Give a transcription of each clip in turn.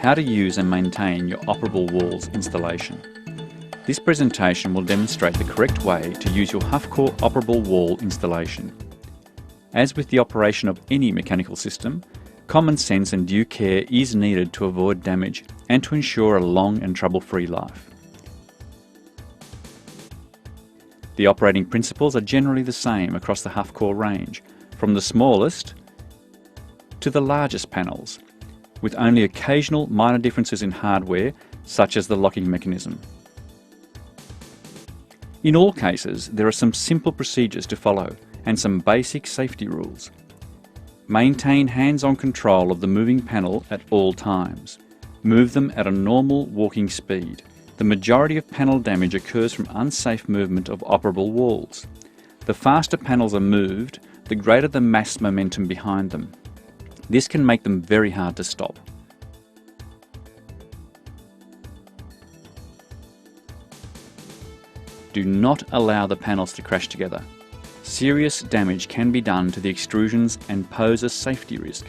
how to use and maintain your operable walls installation. This presentation will demonstrate the correct way to use your Hufcor operable wall installation. As with the operation of any mechanical system, common sense and due care is needed to avoid damage and to ensure a long and trouble-free life. The operating principles are generally the same across the Hufcor range, from the smallest to the largest panels, with only occasional minor differences in hardware, such as the locking mechanism. In all cases, there are some simple procedures to follow and some basic safety rules. Maintain hands-on control of the moving panel at all times. Move them at a normal walking speed. The majority of panel damage occurs from unsafe movement of operable walls. The faster panels are moved, the greater the mass momentum behind them. This can make them very hard to stop. Do not allow the panels to crash together. Serious damage can be done to the extrusions and pose a safety risk.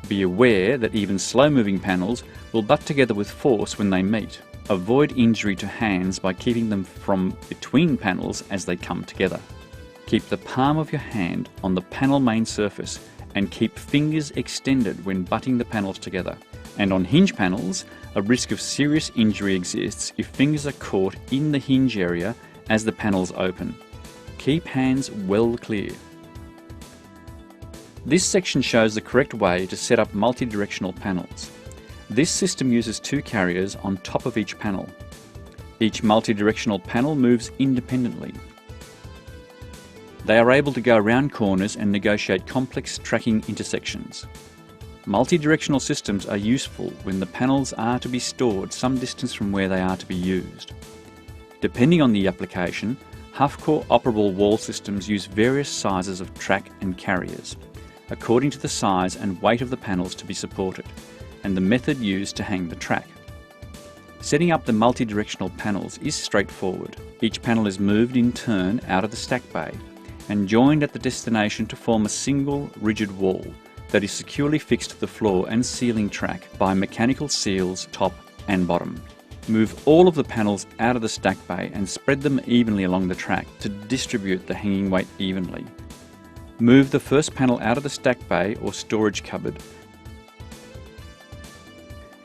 Be aware that even slow-moving panels will butt together with force when they meet. Avoid injury to hands by keeping them from between panels as they come together. Keep the palm of your hand on the panel main surface and keep fingers extended when butting the panels together. And on hinge panels, a risk of serious injury exists if fingers are caught in the hinge area as the panels open. Keep hands well clear. This section shows the correct way to set up multi-directional panels. This system uses two carriers on top of each panel. Each multi-directional panel moves independently. They are able to go around corners and negotiate complex tracking intersections. Multi-directional systems are useful when the panels are to be stored some distance from where they are to be used. Depending on the application, Hufcor operable wall systems use various sizes of track and carriers, according to the size and weight of the panels to be supported, and the method used to hang the track. Setting up the multi-directional panels is straightforward. Each panel is moved in turn out of the stack bay and joined at the destination to form a single rigid wall that is securely fixed to the floor and ceiling track by mechanical seals top and bottom. Move all of the panels out of the stack bay and spread them evenly along the track to distribute the hanging weight evenly. Move the first panel out of the stack bay or storage cupboard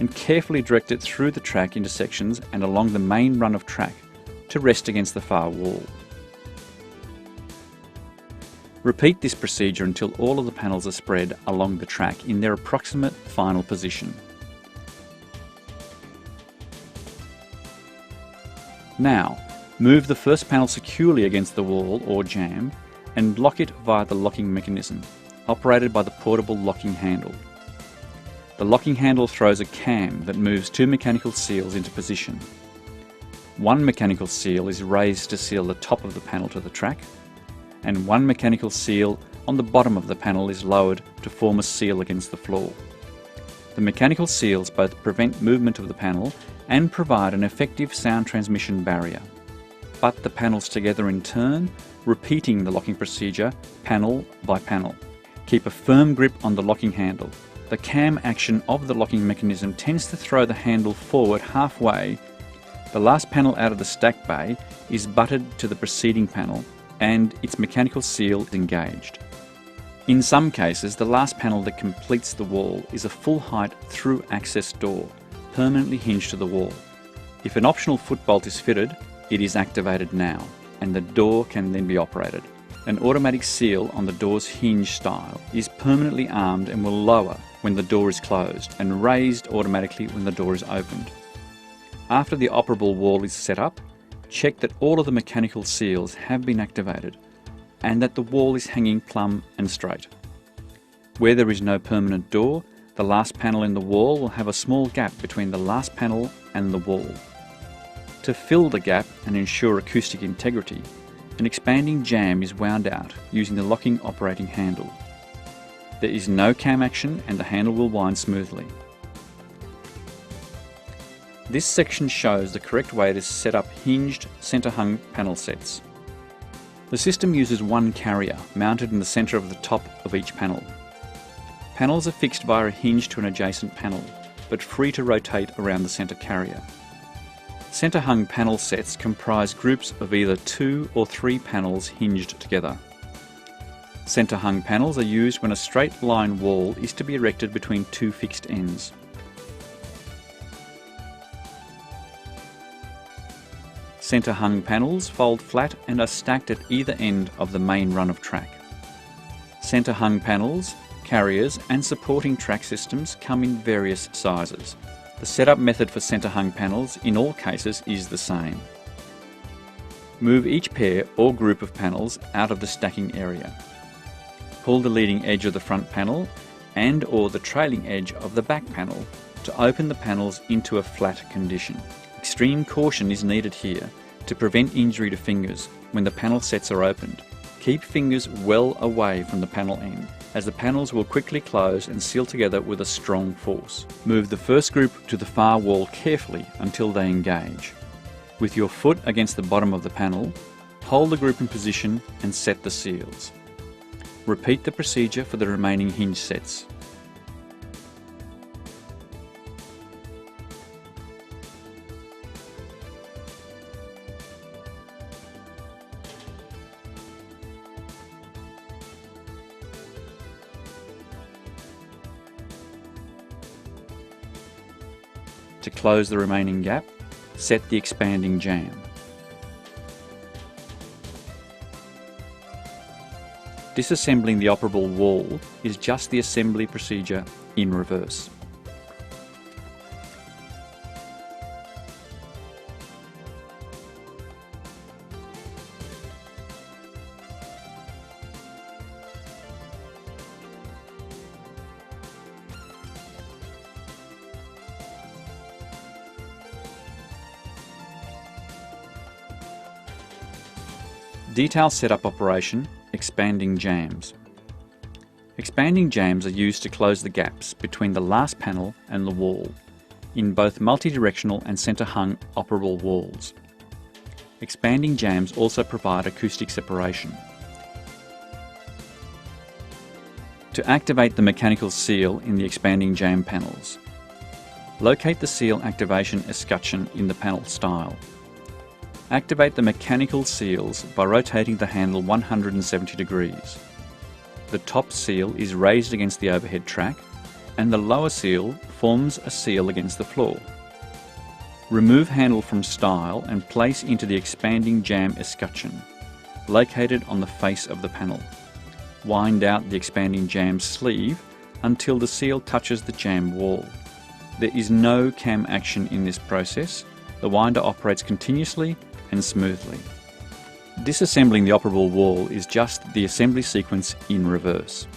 and carefully direct it through the track intersections and along the main run of track to rest against the far wall. Repeat this procedure until all of the panels are spread along the track in their approximate final position. Now, move the first panel securely against the wall or jamb and lock it via the locking mechanism, operated by the portable locking handle. The locking handle throws a cam that moves two mechanical seals into position. One mechanical seal is raised to seal the top of the panel to the track, and one mechanical seal on the bottom of the panel is lowered to form a seal against the floor. The mechanical seals both prevent movement of the panel and provide an effective sound transmission barrier. Butt the panels together in turn, repeating the locking procedure panel by panel. Keep a firm grip on the locking handle. The cam action of the locking mechanism tends to throw the handle forward halfway. The last panel out of the stack bay is butted to the preceding panel and its mechanical seal is engaged. In some cases, the last panel that completes the wall is a full height through access door, permanently hinged to the wall. If an optional foot bolt is fitted, it is activated now, and the door can then be operated. An automatic seal on the door's hinge style is permanently armed and will lower when the door is closed and raised automatically when the door is opened. After the operable wall is set up, check that all of the mechanical seals have been activated and that the wall is hanging plumb and straight. Where there is no permanent door, the last panel in the wall will have a small gap between the last panel and the wall. To fill the gap and ensure acoustic integrity, an expanding jamb is wound out using the locking operating handle. There is no cam action and the handle will wind smoothly. This section shows the correct way to set up hinged centre-hung panel sets. The system uses one carrier mounted in the centre of the top of each panel. Panels are fixed via a hinge to an adjacent panel, but free to rotate around the centre carrier. Centre-hung panel sets comprise groups of either 2 or 3 panels hinged together. Centre-hung panels are used when a straight line wall is to be erected between 2 fixed ends. Centre-hung panels fold flat and are stacked at either end of the main run of track. Centre-hung panels, carriers and supporting track systems come in various sizes. The setup method for centre-hung panels in all cases is the same. Move each pair or group of panels out of the stacking area. Pull the leading edge of the front panel and or the trailing edge of the back panel to open the panels into a flat condition. Extreme caution is needed here to prevent injury to fingers when the panel sets are opened. Keep fingers well away from the panel end, as the panels will quickly close and seal together with a strong force. Move the first group to the far wall carefully until they engage. With your foot against the bottom of the panel, hold the group in position and set the seals. Repeat the procedure for the remaining hinge sets. To close the remaining gap, set the expanding jamb. Disassembling the operable wall is just the assembly procedure in reverse. Detail setup operation, expanding jambs. Expanding jambs are used to close the gaps between the last panel and the wall in both multi-directional and centre-hung operable walls. Expanding jambs also provide acoustic separation. To activate the mechanical seal in the expanding jamb panels, locate the seal activation escutcheon in the panel style. Activate the mechanical seals by rotating the handle 170 degrees. The top seal is raised against the overhead track and the lower seal forms a seal against the floor. Remove handle from style and place into the expanding jamb escutcheon, located on the face of the panel. Wind out the expanding jamb sleeve until the seal touches the jamb wall. There is no cam action in this process. The winder operates continuously and smoothly. Disassembling the operable wall is just the assembly sequence in reverse.